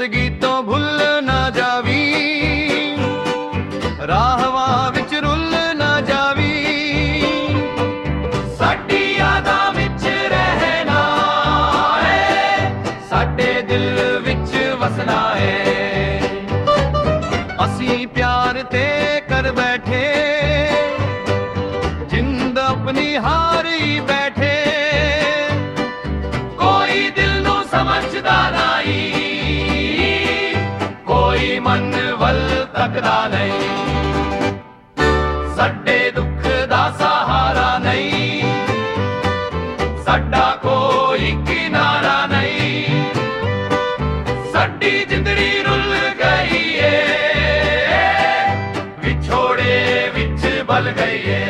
ਜ਼ਿੰਦਗੀ ਤੋਂ ਭੁੱਲ ਨਾ ਜਾਵੀ, ਰਾਹਵਾਂ ਵਿੱਚ ਰੁੱਲ ਨਾ ਜਾਵੀ, ਸਾਡੀ ਯਾਦਾਂ ਵਿੱਚ ਰਹਿਣਾ ਏ, ਸਾਡੇ ਦਿਲ ਵਿੱਚ ਵਸਣਾ ਏ। ਅਸੀਂ ਪਿਆਰ ਤੇ ਕਰ ਬੈਠੇ, ਜਿੰਦ ਆਪਣੀ ਹਾਰੀ ਬੈਠੇ, ਕੋਈ ਦਿਲ ਨੂੰ ਸਮਝਦਾ ਨਹੀਂ, ਕੋਈ ਮਨ ਵੱਲ ਤੱਕਦਾ ਨਹੀਂ, ਸਾਡੇ ਦੁੱਖ ਦਾ ਸਹਾਰਾ ਨਹੀਂ, ਸਾਡਾ ਕੋਈ ਕਿਨਾਰਾ ਨਹੀਂ, ਸਾਡੀ ਜ਼ਿੰਦਗੀ ਰੁੱਲ ਗਈ ਏ, ਵਿਛੋੜੇ ਵਿੱਚ ਬਲ ਗਈ ਏ।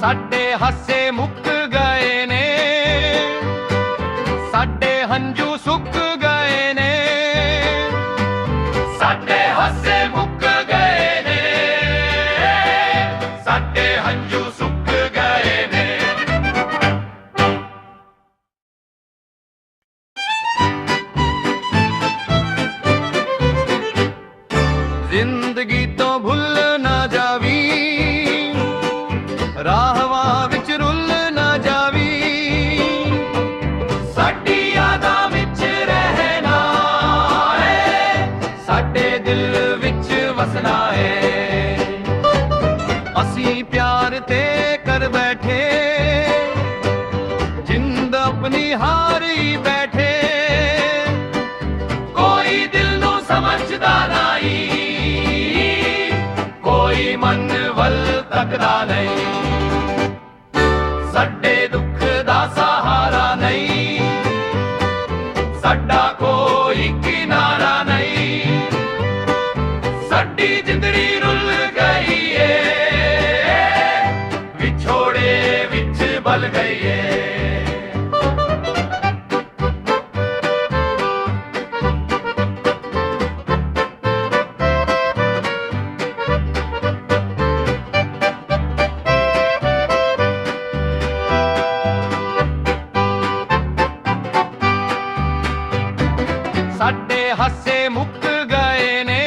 ਸਾਡੇ ਹਾਸੇ ਮੁੱਕ ਗਏ ਨੇ, ਸਾਡੇ ਹੰਝੂ ਸੁੱਕ ਗਏ ਨੇ, ਸਾਡੇ ਹਾਸੇ ਮੁੱਕ ਗਏ ਨੇ, ਸਾਡੇ ਹੰਝੂ ਸੁੱਕ ਗਏ ਨੇ। ਜ਼ਿੰਦਗੀ ਤੋਂ ਭੁੱਲ ਨਾ ਜਾਵੀ, ਰਾਹਵਾਂ ਵਿੱਚ ਰੁੱਲ ਨਾ ਜਾਵੀ, ਸਾਡੀ ਯਾਦਾਂ ਵਿੱਚ ਰਹਿਣਾ ਏ, ਸਾਡੇ ਦਿਲ ਵਿੱਚ ਵਸਣਾ ਏ। ਅਸੀਂ ਪਿਆਰ ਤੇ ਕਰ ਬੈਠੇ, ਜਿੰਦ ਆਪਣੀ ਹਾਰੀ ਬੈਠੇ, ਕੋਈ ਦਿਲ ਨੂੰ ਸਮਝਦਾ ਨਹੀਂ, ਕੋਈ ਮਨ ਵੱਲ ਤੱਕਦਾ ਨਹੀਂ, ਸਾਡੇ ਦੁੱਖ ਦਾ ਸਹਾਰਾ ਨਹੀਂ, ਸਾਡਾ ਕੋਈ ਕਿਨਾਰਾ ਨਹੀਂ, ਸਾਡੀ ਜ਼ਿੰਦਗੀ ਰੁੱਲ ਗਈ ਏ, ਵਿਛੋੜੇ ਵਿੱਚ ਬਲ ਗਈ ਏ। ਸਾਡੇ ਹਾਸੇ ਮੁੱਕ ਗਏ ਨੇ,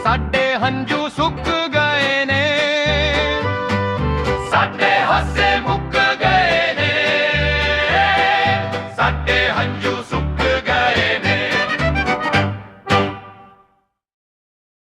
ਸਾਡੇ ਹੰਝੂ ਸੁੱਕ ਗਏ ਨੇ, ਸਾਡੇ ਹਾਸੇ